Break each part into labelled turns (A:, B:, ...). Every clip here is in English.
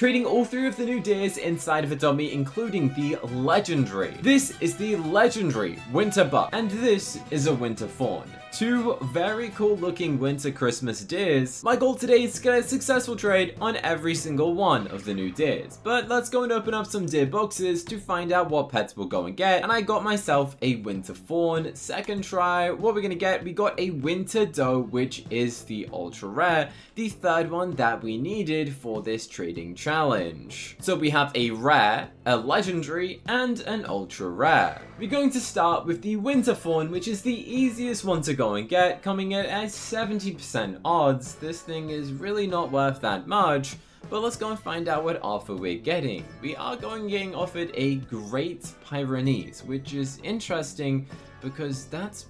A: Trading all 3 of the new deers inside of a dummy, including the legendary. This is the legendary winter buck, and this is a winter fawn. 2 very cool looking winter Christmas deers. My goal today is to get a successful trade on every single one of the new deers. But let's go and open up some deer boxes to find out what pets we'll go and get. And I got myself a winter fawn. Second try, what we're gonna get, we got a winter doe, which is the ultra rare. The third one that we needed for this trading challenge. So we have a rare, a legendary, and an ultra rare. We're going to start with the winter fawn, which is the easiest one to go and get, coming in at 70% odds. This thing is really not worth that much, but let's go and find out what offer we're getting. We are getting offered a great Pyrenees, which is interesting because that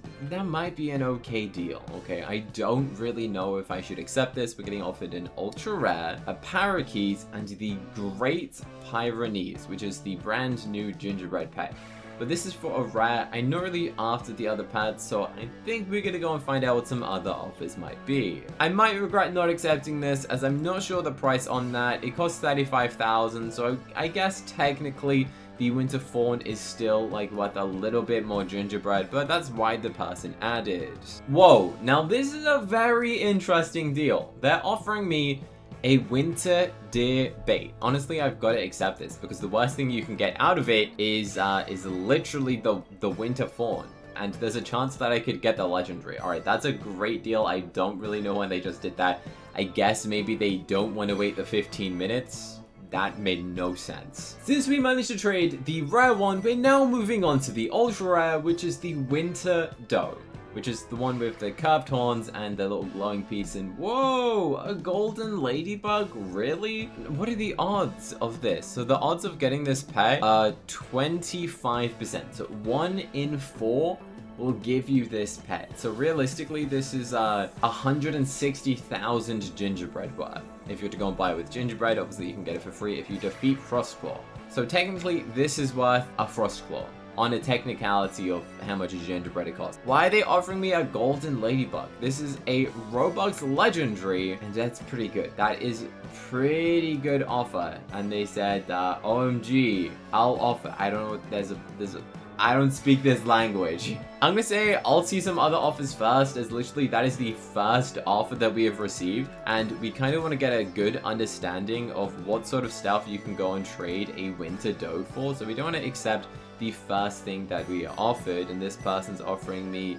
A: might be an okay deal. Okay, I don't really know if I should accept this. We're getting offered an ultra rare, a parakeet, and the great Pyrenees, which is the brand new gingerbread pet. But this is for a rare. I'm not really after the other pets, so I think we're gonna go and find out what some other offers might be. I might regret not accepting this, as I'm not sure the price on that. It costs 35,000, so I guess technically the winter fawn is still like worth a little bit more gingerbread, but that's why the person added. Whoa, now this is a very interesting deal. They're offering me a winter deer bait. Honestly, I've got to accept this because the worst thing you can get out of it is literally the winter fawn. And there's a chance that I could get the legendary. Alright, that's a great deal. I don't really know when they just did that. I guess maybe they don't want to wait the 15 minutes. That made no sense. Since we managed to trade the rare one, we're now moving on to the ultra rare, which is the winter doe, which is the one with the curved horns and the little glowing piece. And whoa, a golden ladybug? Really? What are the odds of this? So the odds of getting this pet are 25%. So 1 in 4 will give you this pet. So realistically, this is 160,000 gingerbread worth. If you're to go and buy it with gingerbread, obviously you can get it for free if you defeat Frostclaw. So technically, this is worth a Frostclaw on a technicality of how much a gingerbread it costs. Why are they offering me a golden ladybug? This is a Roblox legendary, and that's pretty good. That is pretty good offer. And they said, OMG, I'll offer. I don't know what I don't speak this language. I'm gonna say I'll see some other offers first, as literally that is the first offer that we have received, and we kind of want to get a good understanding of what sort of stuff you can go and trade a winter doe for. So we don't want to accept the first thing that we are offered, and this person's offering me,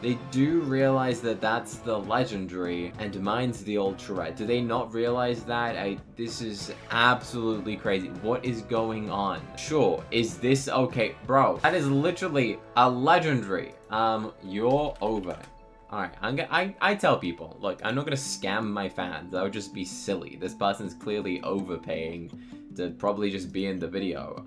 A: they do realize that that's the legendary and mine's the ultra rare. Do they not realize that? This is absolutely crazy. What is going on? Sure, is this okay? Bro, that is literally a legendary. You're over. Alright, I tell people, look, I'm not gonna scam my fans. That would just be silly. This person's clearly overpaying to probably just be in the video.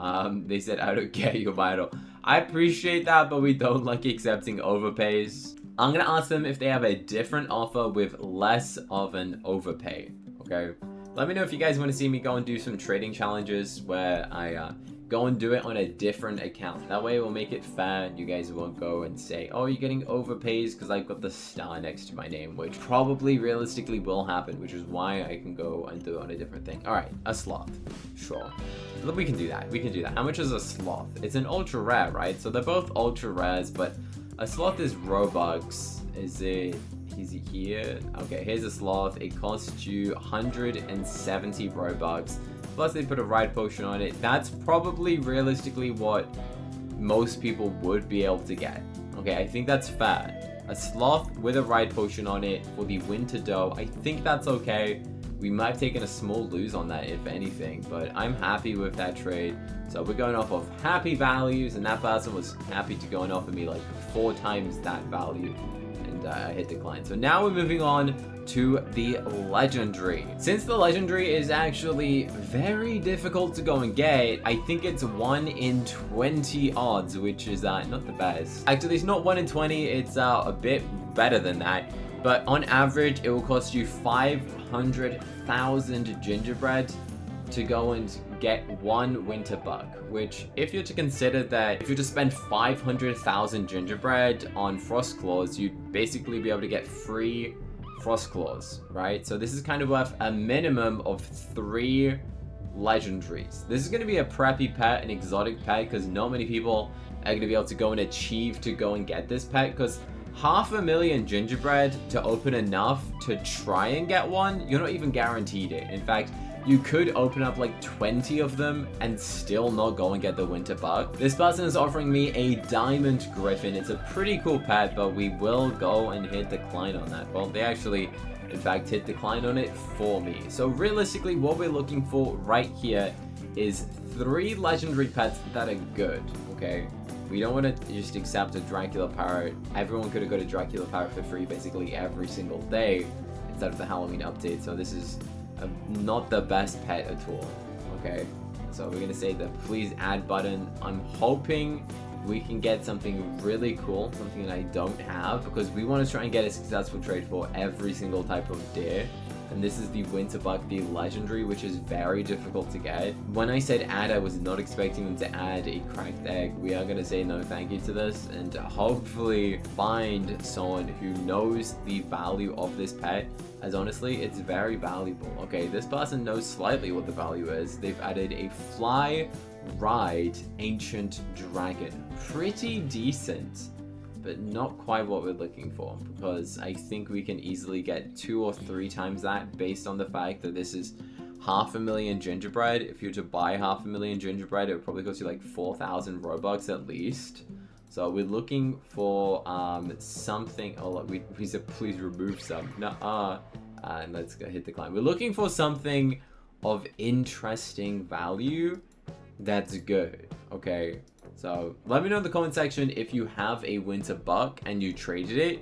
A: They said, I don't care, you're vital. I appreciate that, but we don't like accepting overpays. I'm gonna ask them if they have a different offer with less of an overpay, okay? Let me know if you guys want to see me go and do some trading challenges where I go and do it on a different account. That way we'll make it fair. You guys won't go and say, oh, you're getting overpays because I've got the star next to my name, which probably realistically will happen, which is why I can go and do it on a different thing. All right, a sloth. Sure. We can do that. We can do that. How much is a sloth? It's an ultra rare, right? So they're both ultra rares, but a sloth is Robux. Is it here? Okay, here's a sloth. It costs you 170 Robux. Plus they put a ride potion on it. That's probably realistically what most people would be able to get. Okay, I think that's fair. A sloth with a ride potion on it for the winter doe. I think that's okay. We might have taken a small lose on that, if anything, but I'm happy with that trade. So we're going off of happy values, and that person was happy to go and offer me like 4 times that value, and I hit decline. So now we're moving on to the legendary. Since the legendary is actually very difficult to go and get, I think it's 1 in 20 odds, which is not the best. Actually, it's not 1 in 20, it's a bit better than that. But on average, it will cost you 500,000 gingerbread to go and get 1 winter buck, which if you're to consider that if you just spend 500,000 gingerbread on Frostclaws, you'd basically be able to get free Frostclaws, right? So this is kind of worth a minimum of 3 legendaries. This is going to be a preppy pet, an exotic pet, because not many people are going to be able to go and achieve to go and get this pet, because 500,000 gingerbread to open enough to try and get one, you're not even guaranteed it. In fact, you could open up like 20 of them and still not go and get the winter bug. This person is offering me a diamond griffin. It's a pretty cool pet, but we will go and hit decline on that. Well, they actually, in fact, hit decline on it for me. So realistically, what we're looking for right here is 3 legendary pets that are good, okay? We don't want to just accept a Dracula parrot. Everyone could have got a Dracula parrot for free basically every single day instead of the Halloween update. So this is not the best pet at all, okay? So we're gonna say the please add button. I'm hoping we can get something really cool, something that I don't have, because we want to try and get a successful trade for every single type of deer. And this is the winter buck, the legendary, which is very difficult to get. When I said add, I was not expecting them to add a cracked egg. We are going to say no thank you to this and hopefully find someone who knows the value of this pet, as honestly, it's very valuable. Okay, this person knows slightly what the value is. They've added a fly ride ancient dragon. Pretty decent, but not quite what we're looking for, because I think we can easily get 2 or 3 times that based on the fact that this is 500,000 gingerbread. If you were to buy 500,000 gingerbread, it would probably cost you like 4,000 Robux at least. So we're looking for something. Oh, look, we said please remove some. And let's go hit decline. We're looking for something of interesting value that's good, okay? So let me know in the comment section if you have a winter buck and you traded it.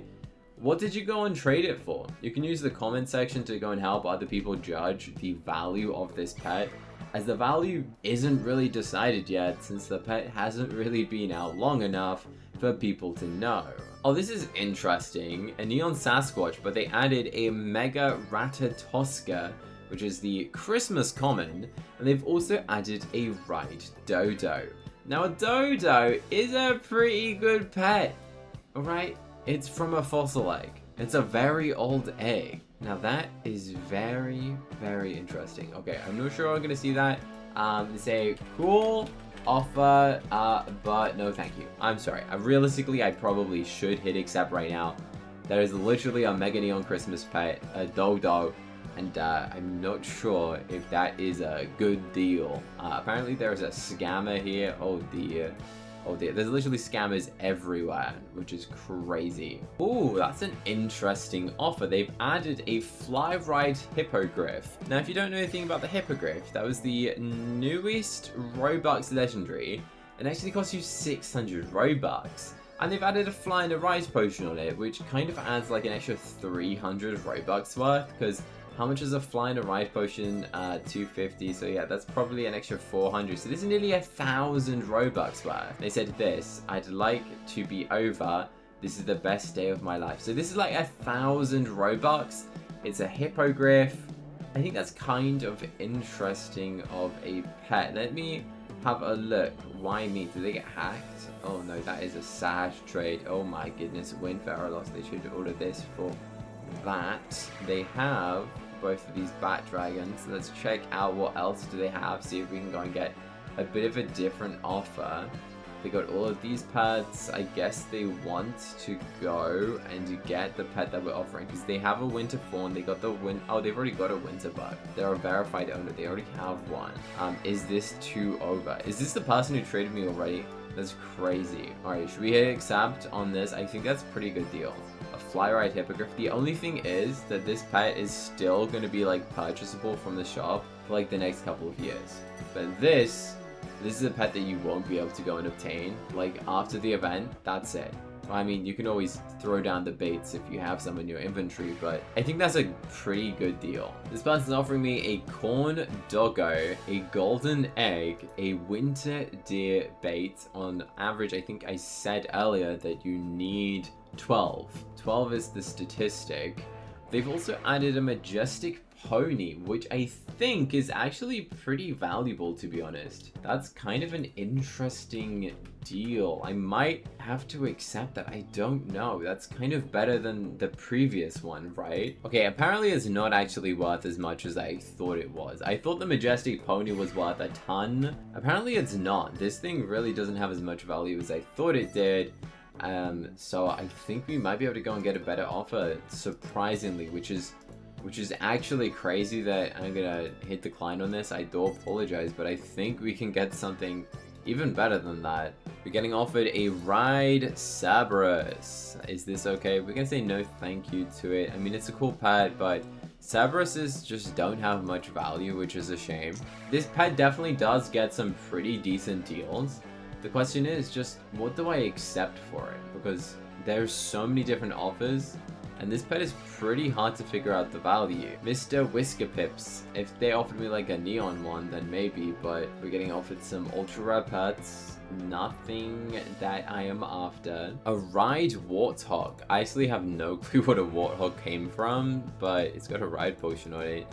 A: What did you go and trade it for? You can use the comment section to go and help other people judge the value of this pet, as the value isn't really decided yet since the pet hasn't really been out long enough for people to know. Oh, this is interesting. A neon Sasquatch, but they added a Mega Ratatosca, which is the Christmas common, and they've also added a right dodo. Now, a dodo is a pretty good pet, alright? It's from a fossil egg. It's a very old egg. Now, that is very, very interesting. Okay, I'm not sure I'm going to see that. Say, cool offer, but no thank you. I'm sorry. Realistically, I probably should hit accept right now. That is literally a Mega Neon Christmas pet, a dodo. And I'm not sure if that is a good deal. Apparently there is a scammer here. Oh dear. Oh dear. There's literally scammers everywhere, which is crazy. Ooh, that's an interesting offer. They've added a fly ride hippogriff. Now, if you don't know anything about the hippogriff, that was the newest Robux legendary. It actually costs you 600 Robux. And they've added a fly and a rise potion on it, which kind of adds like an extra 300 Robux worth, because how much is a fly and a rise potion? 250. So yeah, that's probably an extra 400. So this is nearly 1,000 Robux worth. They said this, I'd like to be over. This is the best day of my life. So this is like 1,000 Robux. It's a hippogriff. I think that's kind of interesting of a pet. Let me have a look. Why me? Did they get hacked? Oh no, that is a sad trade. Oh my goodness. Wayfarer lost. They should order this for that. They have both of these bat dragons. Let's check out what else do they have, see if we can go and get a bit of a different offer. They got all of these pets. I guess they want to go and get the pet that we're offering, because they have a winter fawn. They got the oh, they've already got a winter bug. They're a verified owner. They already have one. Is this too over? Is this the person who traded me already? That's crazy. Alright, should we hit accept on this? I think that's a pretty good deal. A fly ride hippogriff. The only thing is that this pet is still going to be like purchasable from the shop for like the next couple of years. But this is a pet that you won't be able to go and obtain. Like after the event, that's it. I mean, you can always throw down the baits if you have some in your inventory, but I think that's a pretty good deal. This person's offering me a corn doggo, a golden egg, a winter deer bait. On average, I think I said earlier that you need 12. 12 is the statistic. They've also added a majestic pony, which I think is actually pretty valuable, to be honest. That's kind of an interesting deal. I might have to accept that. I don't know. That's kind of better than the previous one, right? Okay, apparently it's not actually worth as much as I thought it was. I thought the majestic pony was worth a ton. Apparently it's not. This thing really doesn't have as much value as I thought it did. So I think we might be able to go and get a better offer, surprisingly, which is actually crazy that I'm gonna hit decline on this. I do apologize, but I think we can get something even better than that. We're getting offered a ride Cerberus. Is this okay? We're gonna say no thank you to it. I mean, it's a cool pet, but Cerberuses just don't have much value, which is a shame. This pet definitely does get some pretty decent deals. The question is just, what do I accept for it? Because there's so many different offers, and this pet is pretty hard to figure out the value. Mr. Whisker Pips. If they offered me like a neon one, then maybe, but we're getting offered some ultra rare pets. Nothing that I am after. A ride warthog. I actually have no clue what a warthog came from, but it's got a ride potion on it.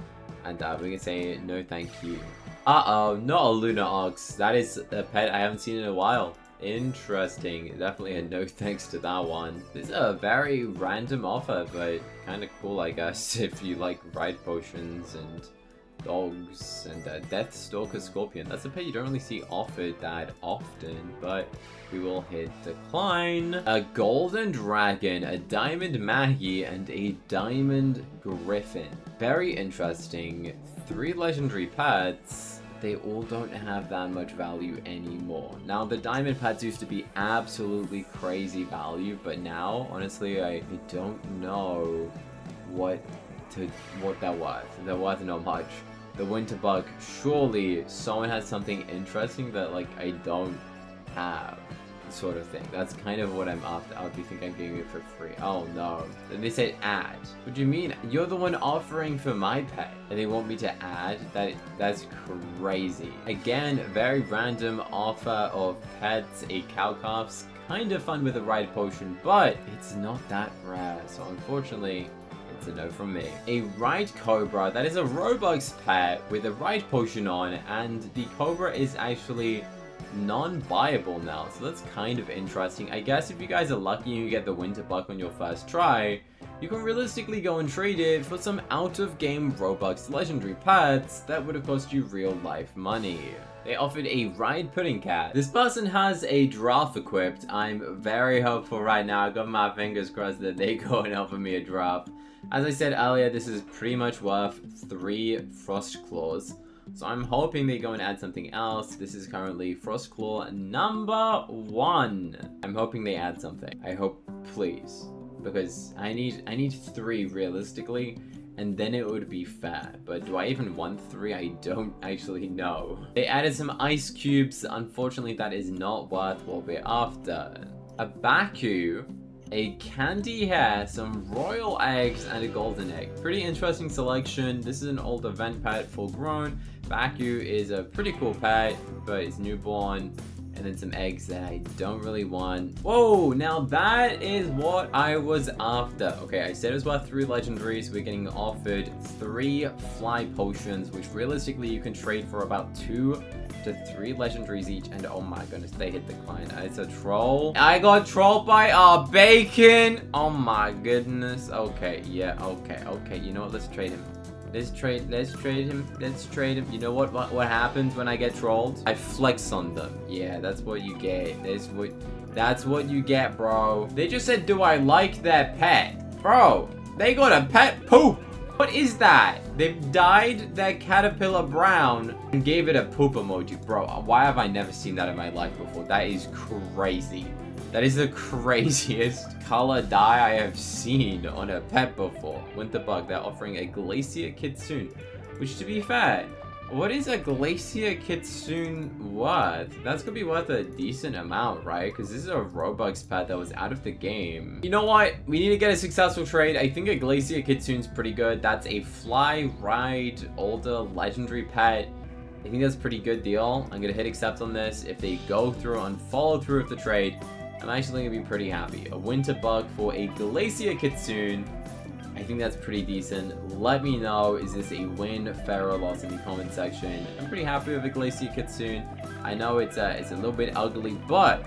A: And we can say no thank you. Uh-oh, not a Lunar Ox. That is a pet I haven't seen in a while. Interesting. Definitely a no thanks to that one. This is a very random offer, but kind of cool, I guess, if you like ride potions and dogs and Deathstalker Scorpion. That's a pet you don't really see offered that often, but we will hit decline. A golden dragon, a diamond Maggie, and a diamond griffin. Very interesting. 3 legendary pets. They all don't have that much value anymore. Now, the diamond pets used to be absolutely crazy value, but now, honestly, I don't know what they're worth. They're worth not much. The winter bug, surely someone has something interesting that, like, I don't have, sort of thing. That's kind of what I'm after. I would think I'm getting it for free. Oh no. Then they said add. What do you mean? You're the one offering for my pet, and they want me to add? That's crazy. Again, very random offer of pets. A cow calf's kind of fun with a ride potion, but it's not that rare. So unfortunately, it's a no from me. A ride cobra. That is a Robux pet with a ride potion on, and the cobra is actually non-buyable now, so that's kind of interesting. I guess if you guys are lucky and you get the winter buck on your first try, you can realistically go and trade it for some out-of-game Robux legendary pets that would have cost you real-life money. They offered a ride pudding cat. This person has a giraffe equipped. I'm very hopeful right now. I got my fingers crossed that they go and offer me a giraffe. As I said earlier, this is pretty much worth 3 frost claws. So I'm hoping they go and add something else. This is currently Frostclaw number 1. I'm hoping they add something. I hope, please. Because I need 3 realistically, and then it would be fair. But do I even want 3? I don't actually know. They added some ice cubes. Unfortunately, that is not worth what we're after. A Baku, a candy hair, some royal eggs, and a golden egg. Pretty interesting selection. This is an old event pet, full grown. Baku is a pretty cool pet, but it's newborn. And then some eggs that I don't really want. Whoa, now that is what I was after. Okay, I said it was worth 3 legendaries. We're getting offered 3 fly potions, which realistically you can trade for about 2 to 3 legendaries each. And oh my goodness, they hit decline. It's a troll. I got trolled by our bacon. Oh my goodness. Okay, yeah, okay. You know what? Let's trade him. Let's trade him. You know what happens when I get trolled? I flex on them. Yeah, that's what you get. That's what you get, bro. They just said, do I like their pet? Bro, they got a pet poop. What is that? They've dyed their caterpillar brown and gave it a poop emoji. Bro, why have I never seen that in my life before? That is crazy. That is the craziest color dye I have seen on a pet before. Winterbug, they're offering a Glacier Kitsune, which to be fair, what is a Glacier Kitsune worth? That's gonna be worth a decent amount, right? Because this is a Robux pet that was out of the game. You know what? We need to get a successful trade. I think a Glacier Kitsune's pretty good. That's a fly ride older legendary pet. I think that's a pretty good deal. I'm gonna hit accept on this. If they go through and follow through with the trade, I'm actually gonna be pretty happy. A winter bug for a Glacier Kitsune. I I think that's pretty decent. Let me know, is this a win, fair or loss in the comment section. I'm pretty happy with the Glacier Kitsune. I know it's a little bit ugly, but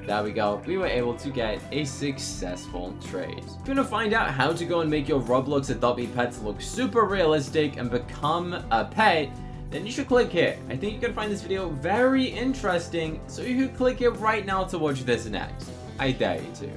A: there we go. We were able to get a successful trade. If you want to find out how to go and make your Roblox Adopt Me pets look super realistic and become a pet, then you should click here. I think you're going to find this video very interesting, so you could click it right now to watch this next. I dare you to.